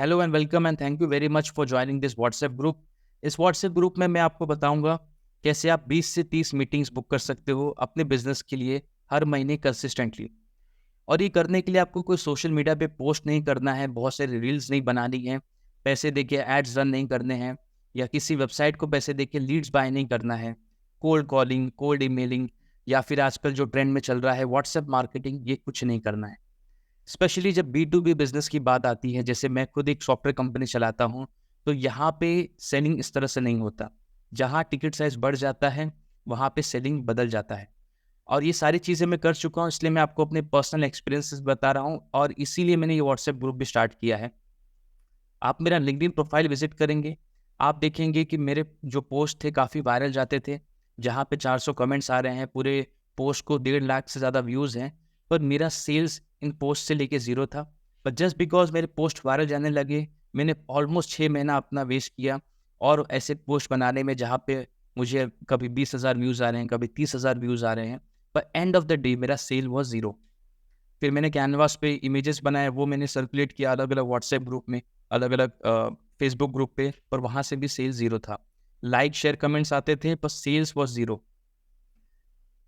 Hello and welcome and thank you very much for joining this WhatsApp group. इस WhatsApp group में मैं आपको बताऊंगा कैसे आप 20 से 30 मीटिंग्स बुक कर सकते हो अपने बिजनेस के लिए हर महीने कंसिस्टेंटली। और ये करने के लिए आपको कोई सोशल मीडिया पे पोस्ट नहीं करना है, बहुत सारी रील्स नहीं बनानी है, पैसे देके एड्स रन नहीं करने हैं, या किसी वेबसाइट को पैसे देके लीड्स बाय नहीं करना है, कोल्ड कॉलिंग, कोल्ड ईमेलिंग, या फिर आजकल जो ट्रेंड में चल रहा है व्हाट्सएप मार्केटिंग, ये कुछ नहीं करना है। स्पेशली जब B2B बिजनेस की बात आती है, जैसे मैं खुद एक सॉफ्टवेयर कंपनी चलाता हूँ, तो यहाँ पे सेलिंग इस तरह से नहीं होता। जहाँ टिकट साइज बढ़ जाता है वहाँ पे सेलिंग बदल जाता है। और ये सारी चीज़ें मैं कर चुका हूँ, इसलिए मैं आपको अपने पर्सनल एक्सपीरियंसेस बता रहा हूँ, और इसीलिए मैंने ये व्हाट्सएप ग्रुप भी स्टार्ट किया है। आप मेरा लिंक्डइन प्रोफाइल विजिट करेंगे, आप देखेंगे कि मेरे जो पोस्ट थे काफ़ी वायरल जाते थे, जहाँ पे 400 कमेंट्स आ रहे हैं, पूरे पोस्ट को 1.5 लाख से ज़्यादा व्यूज़ हैं, पर मेरा सेल्स इन पोस्ट से लेके ज़ीरो था। बट जस्ट बिकॉज मेरे पोस्ट वायरल जाने लगे, मैंने ऑलमोस्ट 6 महीना अपना वेस्ट किया और ऐसे पोस्ट बनाने में जहाँ पे मुझे कभी 20,000 व्यूज़ आ रहे हैं, कभी 30,000 व्यूज़ आ रहे हैं, पर एंड ऑफ द डे मेरा सेल वॉज ज़ीरो। फिर मैंने कैनवास पे इमेजेस बनाए, वो मैंने सर्कुलेट किया अलग अलग व्हाट्सएप ग्रुप में, अलग अलग फेसबुक ग्रुप पे, पर वहाँ से भी सेल्स ज़ीरो था। लाइक शेयर कमेंट्स आते थे पर sales was zero.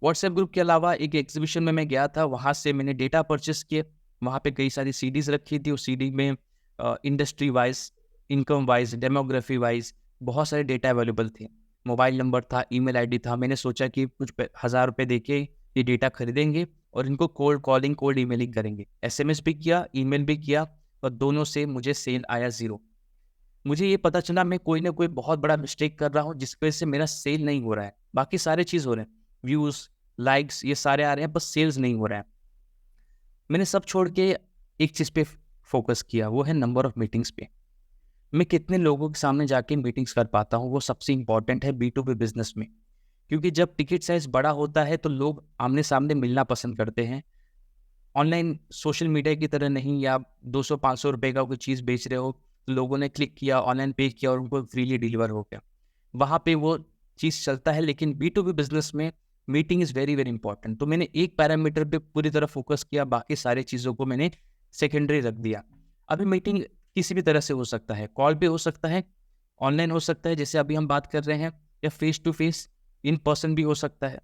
WhatsApp group के अलावा एक एग्जीबिशन में मैं गया था, वहाँ से मैंने डेटा परचेस किए। वहाँ पे कई सारी सीडीज रखी थी, उस सीडी में industry wise, income wise, demography wise बहुत सारे डेटा अवेलेबल थे। मोबाइल नंबर था, ईमेल आईडी था। मैंने सोचा कि कुछ 1,000 रुपये देके ये डेटा खरीदेंगे और इनको कोल्ड कॉलिंग, कोल्ड ईमेलिंग करेंगे। एसएमएस भी किया, ईमेल भी किया, और दोनों से मुझे सेल आया ज़ीरो। मुझे ये पता चला मैं कोई ना कोई बहुत बड़ा मिस्टेक कर रहा हूँ जिसकी वजह से मेरा सेल नहीं हो रहा है। बाकी सारे चीज़ हो रहे हैं, व्यूज़, लाइक्स, ये सारे आ रहे हैं, बस सेल्स नहीं हो रहा है। मैंने सब छोड़ के एक चीज़ पे फोकस किया, वो है नंबर ऑफ मीटिंग्स पे। मैं कितने लोगों के सामने जाके मीटिंग्स कर पाता हूँ, वो सबसे इंपॉर्टेंट है B2B बिजनेस में। क्योंकि जब टिकट साइज बड़ा होता है तो लोग आमने सामने मिलना पसंद करते हैं। ऑनलाइन सोशल मीडिया की तरह नहीं, या 200-500 रुपए का कोई चीज़ बेच रहे हो, तो लोगों ने क्लिक किया, ऑनलाइन पे किया और उनको फ्रीली डिलीवर हो गया। वहाँ पे वो चीज़ चलता है, लेकिन B2B बिजनेस में meeting is very very important. तो मैंने एक पैरामीटर पे पूरी तरह फोकस किया, बाकी सारी चीज़ों को मैंने सेकेंडरी रख दिया। अभी मीटिंग किसी भी तरह से हो सकता है, कॉल पे हो सकता है, ऑनलाइन हो सकता है जैसे अभी हम बात कर रहे हैं, या face to face in person भी हो सकता है।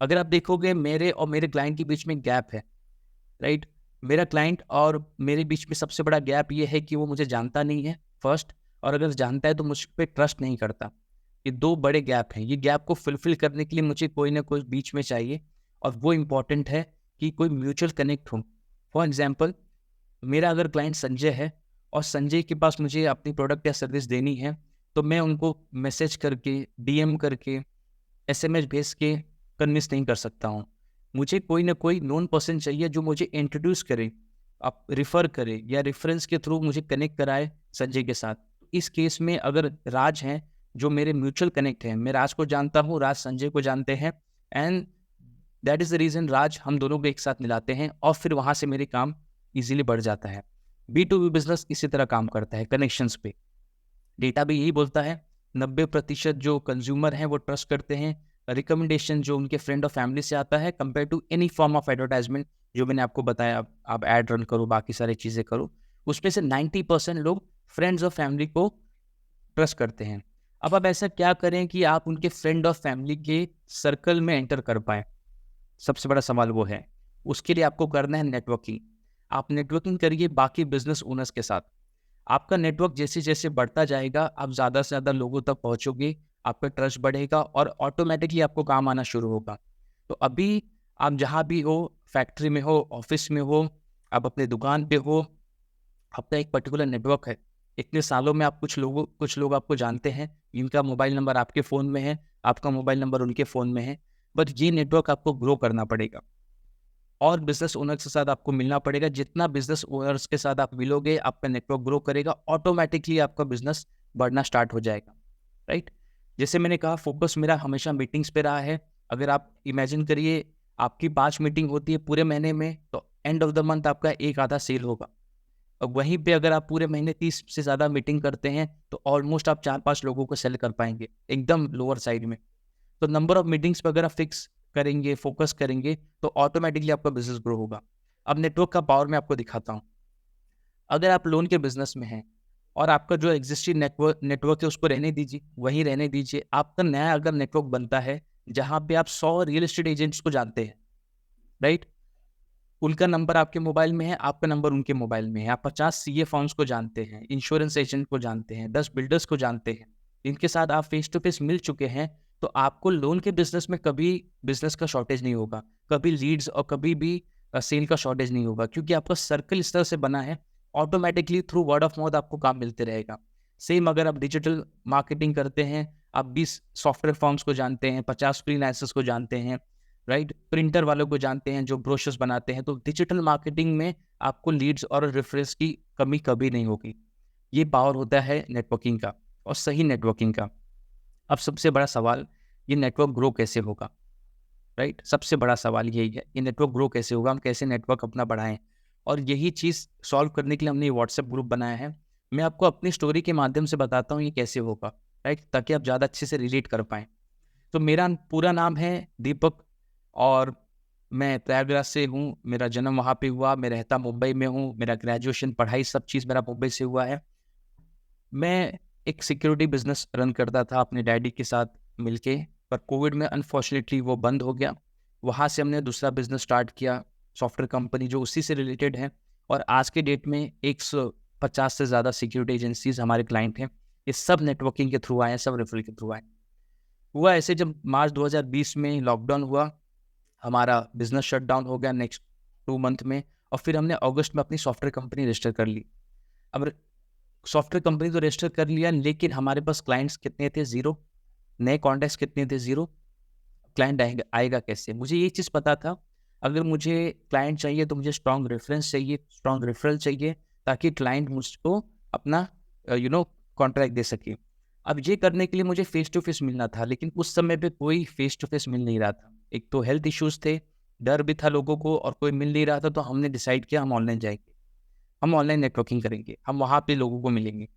अगर आप देखोगे मेरे और मेरे क्लाइंट के बीच में गैप है, राइट? मेरा क्लाइंट और मेरे बीच में सबसे बड़ा गैप ये है कि वो मुझे जानता नहीं है, फर्स्ट, और अगर जानता है तो मुझ पे ट्रस्ट नहीं करता। ये 2 बड़े गैप हैं। ये गैप को फुलफिल करने के लिए मुझे कोई ना कोई बीच में चाहिए, और वो इम्पोर्टेंट है कि कोई म्यूचुअल कनेक्ट हो। फॉर एग्ज़ाम्पल, मेरा अगर क्लाइंट संजय है और संजय के पास मुझे अपनी प्रोडक्ट या सर्विस देनी है, तो मैं उनको मैसेज करके, डीएम करके, एसएमएस भेज के कन्विंस नहीं कर सकता हूँ। मुझे कोई ना कोई नोन पर्सन चाहिए जो मुझे इंट्रोड्यूस करे, आप रिफ़र करे, या रेफरेंस के थ्रू मुझे कनेक्ट कराए संजय के साथ। इस केस में अगर राज हैं, जो मेरे म्यूचुअल कनेक्ट हैं, मैं राज को जानता हूँ, राज संजय को जानते हैं, and that is the reason Raj हम दोनों को एक साथ मिलाते हैं, और फिर वहाँ से मेरे काम ईज़िली बढ़ जाता है। B2B बिज़नेस इसी तरह काम करता है, कनेक्शंस पे। डेटा भी यही बोलता है, 90% जो कंज्यूमर हैं वो ट्रस्ट करते हैं रिकमेंडेशन जो उनके फ्रेंड और फैमिली से आता है, compare to any form of advertisement. जो मैंने आपको बताया, आप ऐड रन करो, बाकी सारी चीज़ें करो, उसमें से 90% लोग फ्रेंड्स और फैमिली को ट्रस्ट करते हैं। अब आप ऐसा क्या करें कि आप उनके फ्रेंड और फैमिली के सर्कल में एंटर कर पाएँ? सबसे बड़ा सवाल वो है। उसके लिए आपको करना है नेटवर्किंग। आप नेटवर्किंग करिए बाकी बिजनेस ओनर्स के साथ। आपका नेटवर्क जैसे-जैसे बढ़ता जाएगा, आप ज़्यादा से ज़्यादा लोगों तक पहुँचोगे, आपका ट्रस्ट बढ़ेगा और ऑटोमैटिकली आपको काम आना शुरू होगा। तो अभी आप जहाँ भी हो, फैक्ट्री में हो, ऑफ़िस में हो, आप अपने दुकान पे हो, आपका एक पर्टिकुलर नेटवर्क है। इतने सालों में आप कुछ लोग आपको जानते हैं, इनका मोबाइल नंबर आपके फ़ोन में है, आपका मोबाइल नंबर उनके फ़ोन में है। बट ये नेटवर्क आपको ग्रो करना पड़ेगा। और बिज़नेस ओनर्स के साथ आपको मिलना पड़ेगा। जितना बिज़नेस ओनर्स के साथ आप मिलोगे, आपका नेटवर्क ग्रो करेगा, ऑटोमैटिकली आपका बिज़नेस बढ़ना स्टार्ट हो जाएगा, राइट? जैसे मैंने कहा, फोकस मेरा हमेशा मीटिंग्स पे रहा है। अगर आप इमेजिन करिए, आपकी 5 मीटिंग होती है पूरे महीने में, तो एंड ऑफ द मंथ आपका एक आधा सेल होगा। और वहीं पे अगर आप पूरे महीने 30 से ज़्यादा मीटिंग करते हैं, तो ऑलमोस्ट आप 4-5 लोगों को सेल कर पाएँगे, एकदम लोअर साइड में। तो नंबर ऑफ मीटिंग्स पे अगर आप फिक्स करेंगे, फोकस करेंगे, तो ऑटोमैटिकली आपका बिज़नेस ग्रो होगा। अब नेटवर्क का पावर मैं आपको दिखाता हूँ। अगर आप लोन के बिजनेस में हैं और आपका जो एग्जिस्टिंग नेटवर्क है उसको रहने दीजिए, वहीं रहने दीजिए। आपका नया अगर नेटवर्क बनता है जहाँ पे आप 100 रियल एस्टेट एजेंट्स को जानते हैं, राइट? उनका नंबर आपके मोबाइल में है, आपका नंबर उनके मोबाइल में है। आप 50 सीए फर्म्स को जानते हैं, इंश्योरेंस एजेंट को जानते हैं, 10 बिल्डर्स को जानते हैं, इनके साथ आप फेस टू फेस मिल चुके हैं। तो आपको लोन के बिजनेस में कभी बिजनेस का शॉर्टेज नहीं होगा, कभी लीड्स और कभी भी सेल का शॉर्टेज नहीं होगा, क्योंकि आपका सर्कल इस तरह से बना है। Automatically through word of mouth आपको काम मिलते रहेगा। सेम अगर आप डिजिटल मार्केटिंग करते हैं, आप 20 सॉफ्टवेयर फर्म्स को जानते हैं, 50 फ्रीलांसर्स को जानते हैं, राइट? प्रिंटर वालों को जानते हैं जो ब्रोशर्स बनाते हैं, तो डिजिटल मार्केटिंग में आपको लीड्स और रेफरेंस की कमी कभी नहीं होगी। ये पावर होता है नेटवर्किंग का, और सही नेटवर्किंग का। अब सबसे बड़ा सवाल, ये नेटवर्क ग्रो कैसे होगा, राइट? सबसे बड़ा सवाल यही है, ये नेटवर्क ग्रो कैसे होगा, हम कैसे नेटवर्क अपना बढ़ाएं। और यही चीज़ सॉल्व करने के लिए हमने व्हाट्सएप ग्रुप बनाया है। मैं आपको अपनी स्टोरी के माध्यम से बताता हूँ ये कैसे होगा, राइट? ताकि आप ज़्यादा अच्छे से रिलेट कर पाएँ। तो मेरा पूरा नाम है दीपक, और मैं प्रयागराज से हूँ। मेरा जन्म वहाँ पे हुआ, मैं रहता मुंबई में हूँ। मेरा ग्रेजुएशन, पढ़ाई, सब चीज़ मेरा मुंबई से हुआ है। मैं एक सिक्योरिटी बिजनेस रन करता था अपने डैडी के साथ मिलके, पर कोविड में अनफॉर्चुनेटली वो बंद हो गया। वहाँ से हमने दूसरा बिजनेस स्टार्ट किया, सॉफ्टवेयर कंपनी जो उसी से रिलेटेड है। और आज के डेट में 150 से ज़्यादा सिक्योरिटी एजेंसीज हमारे क्लाइंट हैं। ये सब नेटवर्किंग के थ्रू आए हैं, सब रेफरल के थ्रू आए। हुआ ऐसे, जब मार्च 2020 में लॉकडाउन हुआ, हमारा बिजनेस शट डाउन हो गया नेक्स्ट 2 मंथ में, और फिर हमने अगस्त में अपनी सॉफ्टवेयर कंपनी रजिस्टर कर ली। अब सॉफ्टवेयर कंपनी तो रजिस्टर कर लिया, लेकिन हमारे पास क्लाइंट्स कितने थे? 0। नए कॉन्टैक्ट्स कितने थे? 0। क्लाइंट आएगा कैसे? मुझे ये चीज़ पता था, अगर मुझे क्लाइंट चाहिए तो मुझे स्ट्रॉन्ग रेफरेंस चाहिए, स्ट्रॉन्ग रेफरल चाहिए, ताकि क्लाइंट मुझको अपना कॉन्ट्रैक्ट दे सके। अब ये करने के लिए मुझे फेस टू फेस मिलना था, लेकिन उस समय पे कोई फेस टू फेस मिल नहीं रहा था। एक तो हेल्थ इश्यूज थे, डर भी था लोगों को, और कोई मिल नहीं रहा था। तो हमने डिसाइड किया हम ऑनलाइन जाएंगे, हम ऑनलाइन नेटवर्किंग करेंगे, हम वहाँ पे लोगों को मिलेंगे।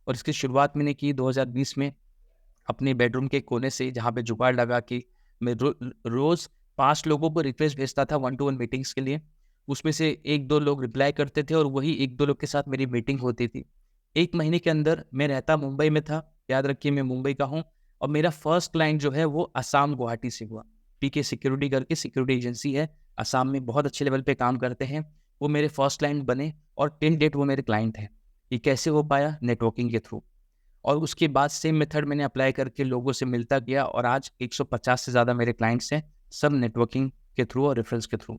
और इसकी शुरुआत मैंने की 2020 में, अपने बेडरूम के कोने से, जहाँ पे जुगाड़ लगा के मैं रोज़ 5 लोगों को रिक्वेस्ट भेजता था 1 टू 1 मीटिंग्स के लिए। उसमें से 1-2 लोग रिप्लाई करते थे, और वही 1-2 लोग के साथ मेरी मीटिंग होती थी। 1 महीने के अंदर, मैं रहता मुंबई में था, याद रखिए मैं मुंबई का हूँ, और मेरा फर्स्ट क्लाइंट जो है वो असम गुवाहाटी से हुआ। पीके सिक्योरिटी करके सिक्योरिटी एजेंसी है, असम में बहुत अच्छे लेवल पे काम करते हैं। वो मेरे फर्स्ट क्लाइंट बने, और टिल डेट वो मेरे क्लाइंट हैं। ये कैसे हो पाया? नेटवर्किंग के थ्रू। और उसके बाद सेम मेथड मैंने अप्लाई करके लोगों से मिलता गया, और आज 150 से ज़्यादा मेरे क्लाइंट्स हैं, सब नेटवर्किंग के थ्रू और रेफरेंस के थ्रू।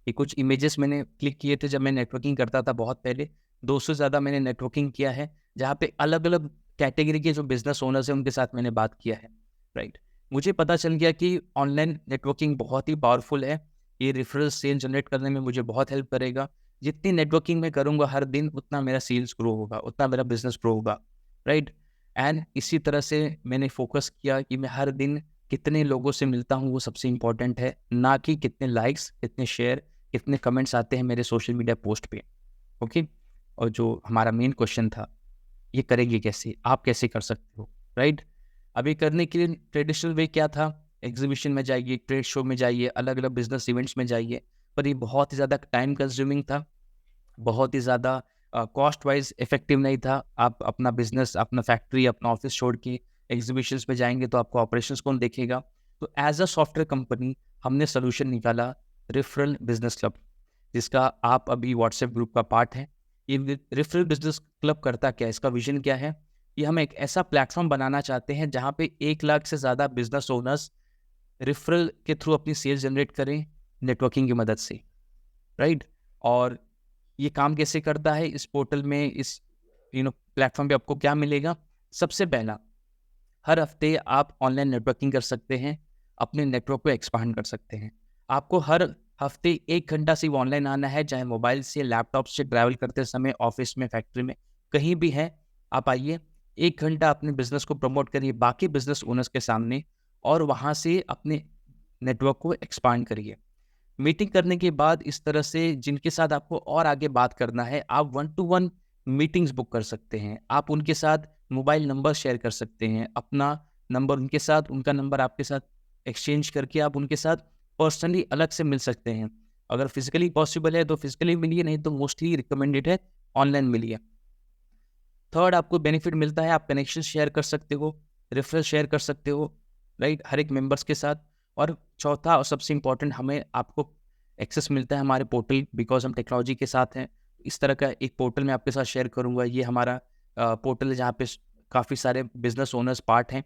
ये कुछ इमेजेस मैंने क्लिक किए थे जब मैं नेटवर्किंग करता था बहुत पहले। 200 से ज़्यादा मैंने नेटवर्किंग किया है, जहाँ पे अलग अलग कैटेगरी के जो बिजनेस ओनर्स हैं उनके साथ मैंने बात किया है, राइट? मुझे पता चल गया कि ऑनलाइन नेटवर्किंग बहुत ही पावरफुल है। ये रेफरल सेल जनरेट करने में मुझे बहुत हेल्प करेगा। जितनी नेटवर्किंग मैं करूँगा हर दिन, उतना मेरा सेल्स ग्रो होगा, उतना मेरा बिजनेस ग्रो होगा, राइट? एंड इसी तरह से मैंने फोकस किया कि मैं हर दिन कितने लोगों से मिलता हूँ, वो सबसे इम्पोर्टेंट है, ना कि कितने लाइक्स, कितने शेयर, कितने कमेंट्स आते हैं मेरे सोशल मीडिया पोस्ट पे। ओके? और जो हमारा मेन क्वेश्चन था, ये करेंगे कैसे? आप कैसे कर सकते हो, राइट? अभी करने के लिए ट्रेडिशनल वे क्या था? एग्जीबिशन में जाइए, ट्रेड शो में जाइए, अलग अलग बिजनेस इवेंट्स में जाइए। पर ये बहुत ही ज़्यादा टाइम कंज्यूमिंग था, बहुत ही ज़्यादा कॉस्ट वाइज इफेक्टिव नहीं था। आप अपना बिजनेस, अपना फैक्ट्री, अपना ऑफिस छोड़ के एग्जीबिशंस में जाएंगे तो आपको ऑपरेशंस कौन देखेगा? तो एज अ सॉफ्टवेयर कंपनी हमने सोल्यूशन निकाला, रेफरल बिजनेस क्लब, जिसका आप अभी व्हाट्सएप ग्रुप का पार्ट है। ये रेफरल बिजनेस क्लब करता क्या है? इसका विजन क्या है? ये हम एक ऐसा प्लेटफॉर्म बनाना चाहते हैं जहाँ पे 1 लाख से ज़्यादा बिजनेस ओनर्स रेफरल के थ्रू अपनी सेल्स जनरेट करें, नेटवर्किंग की मदद से, राइट? और ये काम कैसे करता है? इस पोर्टल में, इस प्लेटफॉर्म पे आपको क्या मिलेगा? सबसे पहला, हर हफ्ते आप ऑनलाइन नेटवर्किंग कर सकते हैं, अपने नेटवर्क को एक्सपांड कर सकते हैं। आपको हर हफ्ते 1 घंटा सिर्फ ऑनलाइन आना है, चाहे मोबाइल से, लैपटॉप से, ट्रैवल करते समय, ऑफिस में, फैक्ट्री में, कहीं भी है, आप आइए। 1 घंटा अपने बिजनेस को प्रमोट करिए बाकी बिजनेस ओनर्स के सामने, और वहाँ से अपने नेटवर्क को एक्सपांड करिए। मीटिंग करने के बाद इस तरह से जिनके साथ आपको और आगे बात करना है, आप 1 टू 1 मीटिंग्स बुक कर सकते हैं। आप उनके साथ मोबाइल नंबर शेयर कर सकते हैं, अपना नंबर उनके साथ, उनका नंबर आपके साथ एक्सचेंज करके आप उनके साथ पर्सनली अलग से मिल सकते हैं। अगर फिजिकली पॉसिबल है तो फिजिकली मिलिए, नहीं तो मोस्टली रिकमेंडेड है ऑनलाइन मिलिए। थर्ड आपको बेनिफिट मिलता है, आप कनेक्शन शेयर कर सकते हो, रेफरल शेयर कर सकते हो, राइट, हर एक मेंबर्स के साथ। और चौथा और सबसे इंपॉर्टेंट, हमें आपको एक्सेस मिलता है हमारे पोर्टल, बिकॉज हम टेक्नोलॉजी के साथ हैं। इस तरह का एक पोर्टल मैं आपके साथ शेयर करूंगा। ये हमारा पोर्टल है जहाँ पे काफ़ी सारे बिजनेस ओनर्स पार्ट हैं।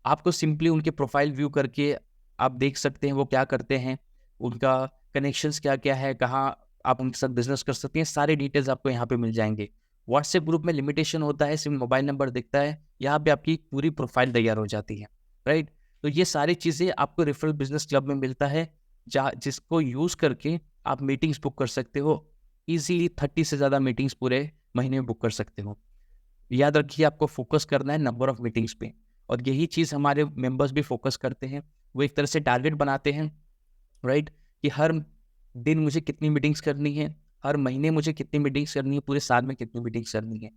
आपको सिंपली उनके प्रोफाइल व्यू करके आप देख सकते हैं वो क्या करते हैं, उनका कनेक्शंस क्या क्या है, कहाँ आप उनके साथ बिजनेस कर सकते हैं, सारे डिटेल्स आपको यहाँ पे मिल जाएंगे। व्हाट्सएप ग्रुप में लिमिटेशन होता है, सिर्फ मोबाइल नंबर दिखता है, यहाँ पे आपकी पूरी प्रोफाइल तैयार हो जाती है, राइट। तो ये सारी चीज़ें आपको रेफरल बिजनेस क्लब में मिलता है, जहाँ जिसको यूज़ करके आप मीटिंग्स बुक कर सकते हो। ईजिली 30 से ज़्यादा मीटिंग्स पूरे महीने में बुक कर सकते हो। याद रखिए, आपको फोकस करना है नंबर ऑफ मीटिंग्स पे, और यही चीज़ हमारे मेंबर्स भी फोकस करते हैं। वो एक तरह से टारगेट बनाते हैं, राइट, कि हर दिन मुझे कितनी मीटिंग्स करनी है, हर महीने मुझे कितनी मीटिंग्स करनी है, पूरे साल में कितनी मीटिंग्स करनी है।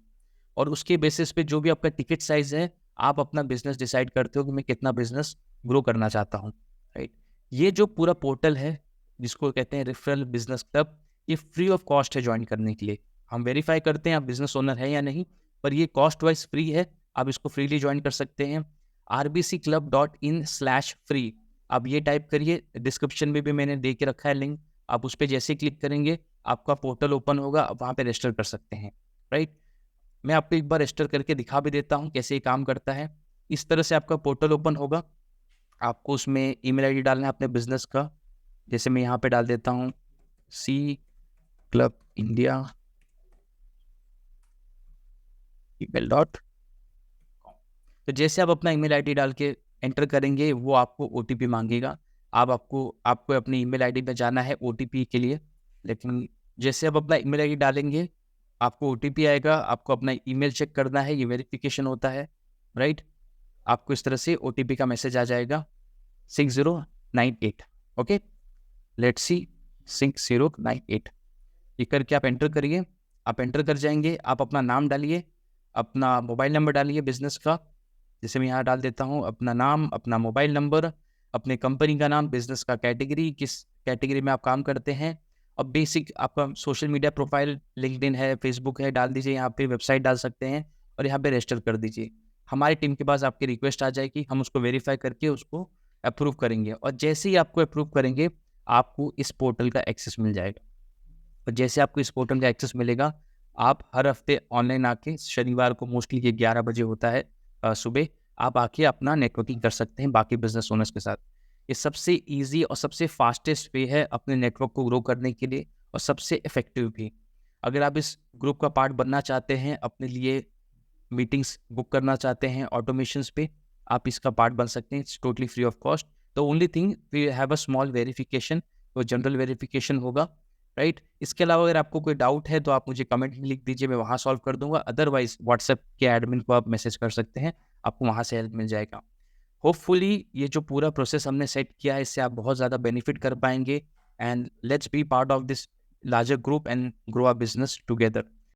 और उसके बेसिस पे जो भी आपका टिकट साइज है, आप अपना बिजनेस डिसाइड करते हो कि मैं कितना बिजनेस ग्रो करना चाहता हूँ, राइट। ये जो पूरा पोर्टल है जिसको कहते हैं रेफरल बिजनेस क्लब, ये फ्री ऑफ कॉस्ट है ज्वाइन करने के लिए। हम वेरीफाई करते हैं आप बिजनेस ओनर है या नहीं, पर ये कॉस्ट वाइज फ्री है, आप इसको फ्रीली ज्वाइन कर सकते हैं। rbcclub.in/free आप ये टाइप करिए, डिस्क्रिप्शन में भी मैंने दे के रखा है लिंक, आप उस पर जैसे क्लिक करेंगे आपका पोर्टल ओपन होगा, आप वहाँ पे रजिस्टर कर सकते हैं, राइट। मैं आपको एक बार रजिस्टर करके दिखा भी देता हूँ कैसे ये काम करता है। इस तरह से आपका पोर्टल ओपन होगा, आपको उसमें ईमेल आईडी डालना है अपने बिजनेस का, जैसे मैं यहाँ पे डाल देता हूँ सी क्लब इंडिया email.com। तो जैसे आप अपना ईमेल आईडी डाल के एंटर करेंगे, वो आपको ओटीपी मांगेगा। आपको अपनी ईमेल आईडी में जाना है ओटीपी के लिए, लेकिन जैसे आप अपना ईमेल आईडी डालेंगे आपको ओटीपी आएगा, आपको अपना ईमेल चेक करना है, ये वेरिफिकेशन होता है, राइट। आपको इस तरह से ओटीपी का मैसेज आ जाएगा 6098। ओके, लेट्स सी 6098, ये करके आप एंटर करिए। आप एंटर कर जाएंगे, आप अपना नाम डालिए, अपना मोबाइल नंबर डालिए बिजनेस का, जैसे मैं यहाँ डाल देता हूँ अपना नाम, अपना मोबाइल नंबर, अपने कंपनी का नाम, बिजनेस का कैटेगरी, किस कैटेगरी में आप काम करते हैं, और बेसिक आपका सोशल मीडिया प्रोफाइल लिंक्डइन है, फेसबुक है, डाल दीजिए। यहाँ पे वेबसाइट डाल सकते हैं और यहाँ पे रजिस्टर कर दीजिए। हमारी टीम के पास आपकी रिक्वेस्ट आ जाएगी, हम उसको वेरीफाई करके उसको अप्रूव करेंगे, और जैसे ही आपको अप्रूव करेंगे आपको इस पोर्टल का एक्सेस मिल जाएगा। और जैसे आपको इस पोर्टल का एक्सेस मिलेगा, आप हर हफ्ते ऑनलाइन आके, शनिवार को मोस्टली ये 11 बजे होता है सुबह, आप आके अपना नेटवर्किंग कर सकते हैं बाकी बिजनेस ओनर्स के साथ। ये सबसे ईजी और सबसे फास्टेस्ट वे है अपने नेटवर्क को ग्रो करने के लिए, और सबसे इफेक्टिव भी। अगर आप इस ग्रुप का पार्ट बनना चाहते हैं, अपने लिए मीटिंग्स बुक करना चाहते हैं ऑटोमेशंस पे, आप इसका पार्ट बन सकते हैं। It's totally free of cost. The only thing we have a small verification, वो जनरल वेरिफिकेशन होगा, राइट। इसके अलावा अगर आपको कोई डाउट है तो आप मुझे कमेंट में लिख दीजिए, मैं वहाँ सॉल्व कर दूंगा। अदरवाइज व्हाट्सएप के एडमिन को आप मैसेज कर सकते हैं, आपको वहाँ से हेल्प मिल जाएगा। होपफुली ये जो पूरा प्रोसेस हमने सेट किया है, इससे आप बहुत ज़्यादा बेनिफिट कर पाएंगे। And let's be part of this larger group and grow a business together.